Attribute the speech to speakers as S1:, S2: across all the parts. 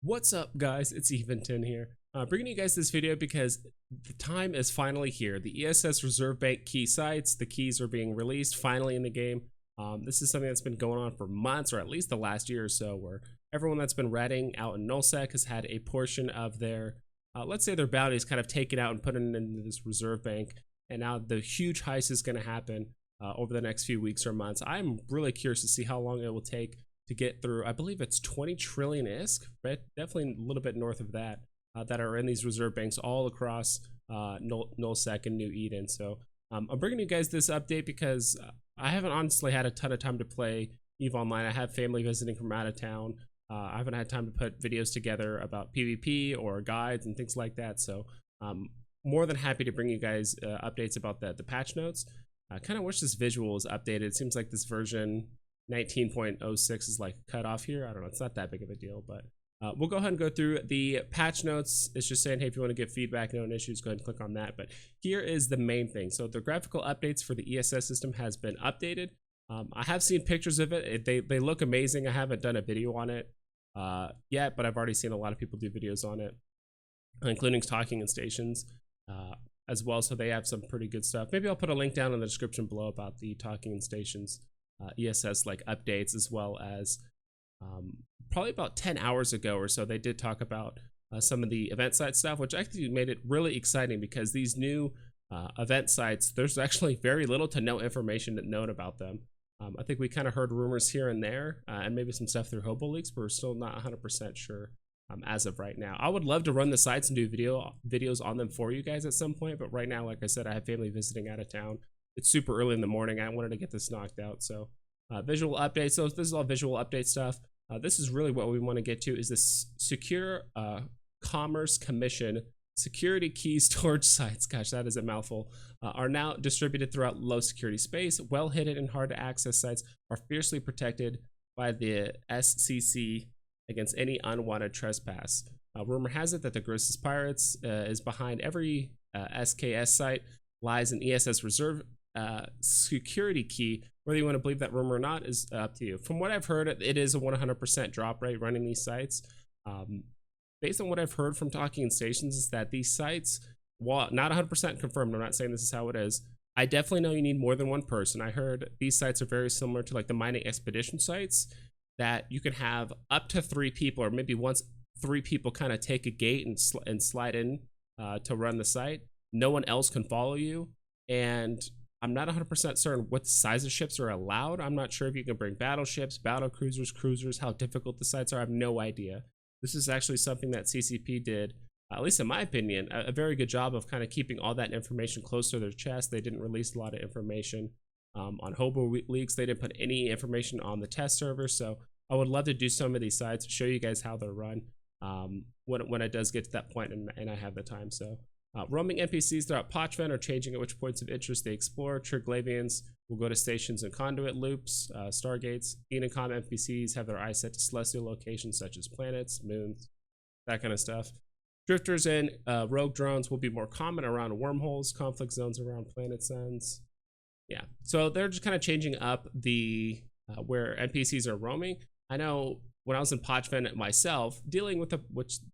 S1: What's up, guys? It's Eventon here. Bringing you guys this video because the time is finally here. The ESS Reserve Bank key sites, the keys are being released finally in the game. This is something that's been going on for months, or at least the last year or so, where everyone that's been redding out in nullsec has had a portion of their, let's say their bounties kind of taken out and put into this reserve bank. And now the huge heist is going to happen over the next few weeks or months. I'm really curious to see how long it will take to get through. I believe it's 20 trillion ISK, but definitely a little bit north of that, that are in these reserve banks all across nullsec and New Eden. So I'm bringing you guys this update because I haven't honestly had a ton of time to play EVE Online. I have family visiting from out of town. I haven't had time to put videos together about PvP or guides and things like that. So more than happy to bring you guys updates about the patch notes. I kind of wish this visual was updated. It seems like this version 19.06 is like cut off here. I don't know, it's not that big of a deal, but we'll go ahead and go through the patch notes. It's just saying, hey, if you want to give feedback, no issues, go ahead and click on that. But here is the main thing. So the graphical updates for the ESS system has been updated. I have seen pictures of it. They look amazing. I haven't done a video on it yet, but I've already seen a lot of people do videos on it, including talking in stations as well. So they have some pretty good stuff. Maybe I'll put a link down in the description below about the talking in stations ESS like updates, as well as probably about 10 hours ago or so they did talk about some of the event site stuff, which actually made it really exciting because these new event sites, there's actually very little to no information known about them. I think we kind of heard rumors here and there and maybe some stuff through Hobo leaks, but we're still not 100% sure as of right now. I would love to run the sites and do videos on them for you guys at some point, but right now, like I said, I have family visiting out of town. It's super early in the morning. I wanted to get this knocked out. So visual updates. So this is all visual update stuff. This is really what we want to get to, is this Secure Commerce Commission security key storage sites. Gosh, that is a mouthful. Are now distributed throughout low security space. Well hidden and hard to access sites are fiercely protected by the SCC against any unwanted trespass. Rumor has it that the grossest pirates is behind every SKS site lies an ESS reserve security key. Whether you want to believe that rumor or not is up to you. From what I've heard, it is a 100% drop rate running these sites. Based on what I've heard from talking in stations, is that these sites, while not 100% confirmed, I'm not saying this is how it is, I definitely know you need more than one person. I heard these sites are very similar to like the mining expedition sites, that you can have up to 3 people, or maybe once 3 people kind of take a gate and slide in to run the site. No one else can follow you, and I'm not 100% certain what size of ships are allowed. I'm not sure if you can bring battleships, battle cruisers, how difficult the sites are. I have no idea. This is actually something that CCP did, at least in my opinion, a very good job of kind of keeping all that information close to their chest. They didn't release a lot of information on Hobo leaks. They didn't put any information on the test server. So I would love to do some of these sites, show you guys how they're run when it does get to that point and I have the time. So roaming NPCs throughout Pochven are changing at which points of interest they explore. Triglavians will go to stations and conduit loops, stargates. Enocom NPCs have their eyes set to celestial locations such as planets, moons, that kind of stuff. Drifters and rogue drones will be more common around wormholes, conflict zones around planet suns. Yeah, so they're just kind of changing up the where NPCs are roaming. I know when I was in Pochven myself, dealing with the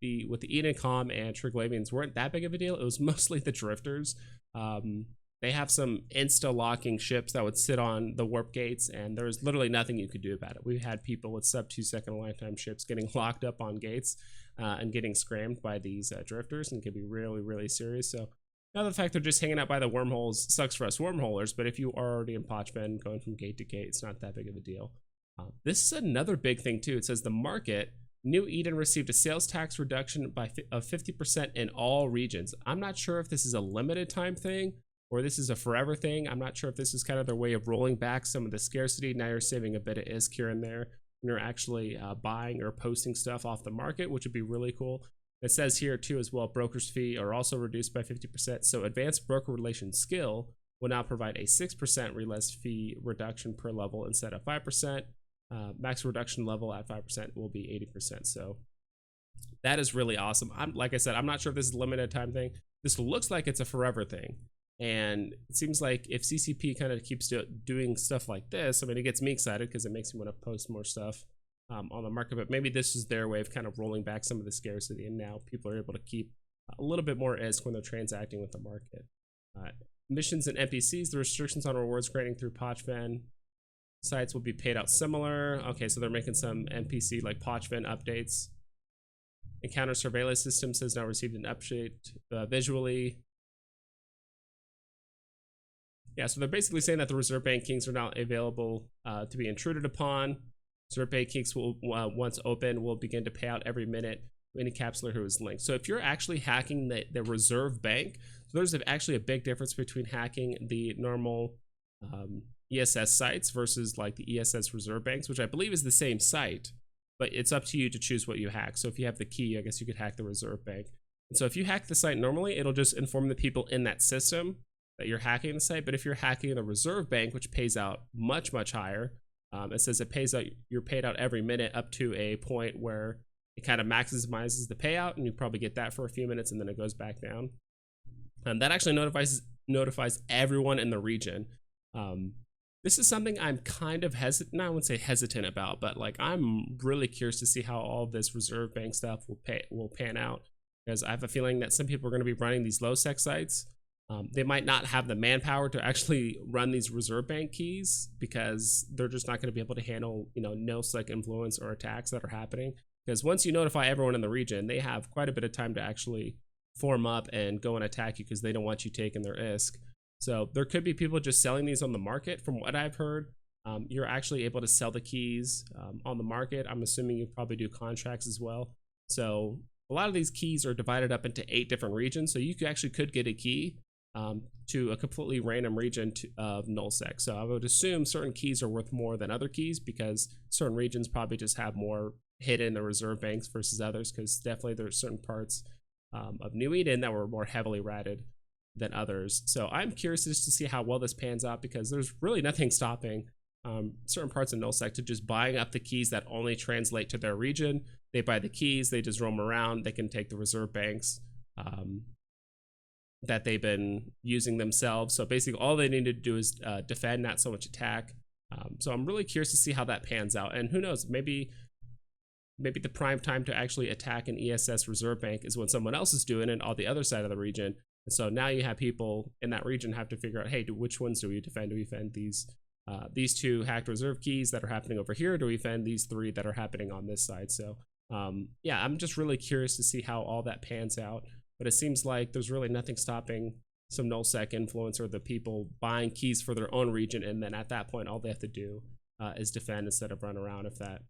S1: Enocom and Triglavians weren't that big of a deal. It was mostly the drifters. They have some insta-locking ships that would sit on the warp gates, and there was literally nothing you could do about it. We had people with sub 2-second lifetime ships getting locked up on gates and getting scrammed by these drifters, and it could be really, really serious. So now the fact they're just hanging out by the wormholes sucks for us wormholers, but if you are already in Pochven going from gate to gate, it's not that big of a deal. This is another big thing too. It says the market, New Eden received a sales tax reduction of 50% in all regions. I'm not sure if this is a limited time thing or this is a forever thing. I'm not sure if this is kind of their way of rolling back some of the scarcity. Now you're saving a bit of ISK here and there, and you're actually buying or posting stuff off the market, which would be really cool. It says here too as well, broker's fee are also reduced by 50%. So advanced broker relation skill will now provide a 6% realize fee reduction per level instead of 5%. Max reduction level at 5% will be 80%. So that is really awesome. Like I said, I'm not sure if this is a limited time thing. This looks like it's a forever thing. And it seems like if CCP kind of keeps doing stuff like this, I mean, it gets me excited because it makes me want to post more stuff on the market, but maybe this is their way of kind of rolling back some of the scarcity, and now people are able to keep a little bit more ISK when they're transacting with the market. Missions and NPCs, the restrictions on rewards granting through Pochven sites will be paid out similar. Okay, so they're making some NPC like Pochven updates. Encounter surveillance system says now received an update visually. Yeah, so they're basically saying that the reserve bank keys are now available to be intruded upon. Reserve bank keys will, once open, will begin to pay out every minute to any capsular who is linked. So if you're actually hacking the reserve bank, so there's actually a big difference between hacking the normal ESS sites versus like the ESS reserve banks, which I believe is the same site, but it's up to you to choose what you hack. So if you have the key, I guess you could hack the reserve bank. And so if you hack the site normally, it'll just inform the people in that system that you're hacking the site. But if you're hacking the reserve bank, which pays out much, much higher, it says it pays out, you're paid out every minute up to a point where it kind of maximizes the payout, and you probably get that for a few minutes and then it goes back down. And that actually notifies everyone in the region. This is something I'm kind of hesitant, I wouldn't say hesitant about, but like I'm really curious to see how all this reserve bank stuff will pan out, because I have a feeling that some people are going to be running these low sec sites. They might not have the manpower to actually run these reserve bank keys because they're just not going to be able to handle, no sec influence or attacks that are happening. Because once you notify everyone in the region, they have quite a bit of time to actually form up and go and attack you because they don't want you taking their ISK. So there could be people just selling these on the market. From what I've heard, you're actually able to sell the keys on the market. I'm assuming you probably do contracts as well. So a lot of these keys are divided up into 8 different regions. So you actually could get a key to a completely random region of nullsec. So I would assume certain keys are worth more than other keys because certain regions probably just have more hidden in the reserve banks versus others, because definitely there's certain parts of New Eden that were more heavily ratted than others. So I'm curious just to see how well this pans out, because there's really nothing stopping certain parts of nullsec to just buying up the keys that only translate to their region. They buy the keys, they just roam around, they can take the reserve banks that they've been using themselves. So basically all they need to do is defend, not so much attack. So I'm really curious to see how that pans out. And who knows, maybe the prime time to actually attack an ESS reserve bank is when someone else is doing it on the other side of the region. And so now you have people in that region have to figure out, hey, which ones do we defend? Do we defend these 2 hacked reserve keys that are happening over here? Do we defend these 3 that are happening on this side? So yeah, I'm just really curious to see how all that pans out. But it seems like there's really nothing stopping some nullsec influence or the people buying keys for their own region, and then at that point all they have to do is defend instead of run around, if that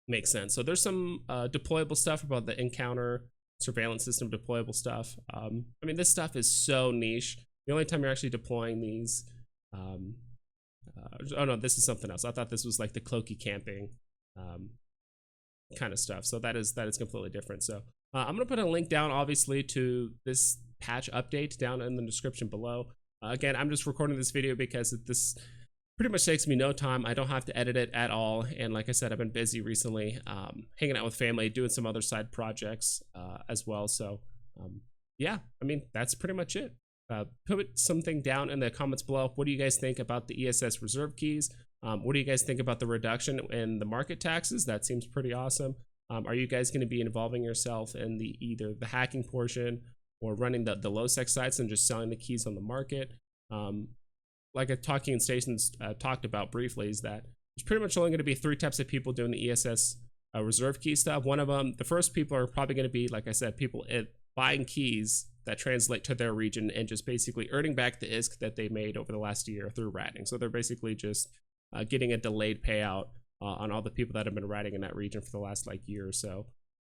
S1: makes sense. So there's some deployable stuff about the encounter surveillance system, deployable stuff. I mean, this stuff is so niche. The only time you're actually deploying these oh no, this is something else. I thought this was like the cloaky camping kind of stuff. So that is completely different. So I'm gonna put a link down obviously to this patch update down in the description below. Again, I'm just recording this video because this pretty much takes me no time. I don't have to edit it at all. And like I said, I've been busy recently, hanging out with family, doing some other side projects as well. So yeah, I mean, that's pretty much it. Put something down in the comments below. What do you guys think about the ESS reserve keys? What do you guys think about the reduction in the market taxes? That seems pretty awesome. Are you guys going to be involving yourself in either the hacking portion or running the low sec sites and just selling the keys on the market? Like a Talking Stations talked about briefly, is that there's pretty much only going to be 3 types of people doing the ESS reserve key stuff. One of them, the first people are probably going to be, like I said, people buying keys that translate to their region and just basically earning back the ISK that they made over the last year through ratting. So they're basically just getting a delayed payout on all the people that have been ratting in that region for the last year or so.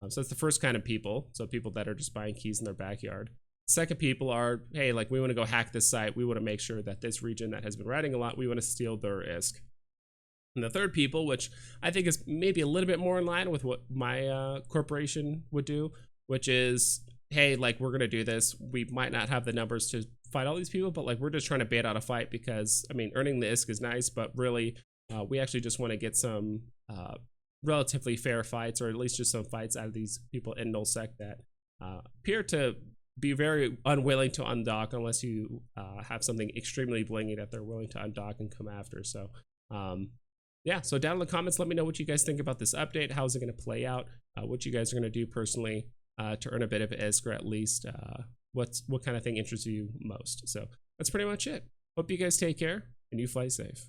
S1: So that's the first kind of people. So people that are just buying keys in their backyard. Second people are, hey, we want to go hack this site. We want to make sure that this region that has been ratting a lot, we want to steal their ISK. And the third people, which I think is maybe a little bit more in line with what my corporation would do, which is, hey, we're going to do this. We might not have the numbers to fight all these people, but we're just trying to bait out a fight because, I mean, earning the ISK is nice, but really we actually just want to get some relatively fair fights, or at least just some fights out of these people in nullsec that appear to be very unwilling to undock unless you have something extremely blingy that they're willing to undock and come after. So yeah, so down in the comments, let me know what you guys think about this update. How's it going to play out? What you guys are going to do personally to earn a bit of escrow at least. What kind of thing interests you most? So that's pretty much it. Hope you guys take care and you fly safe.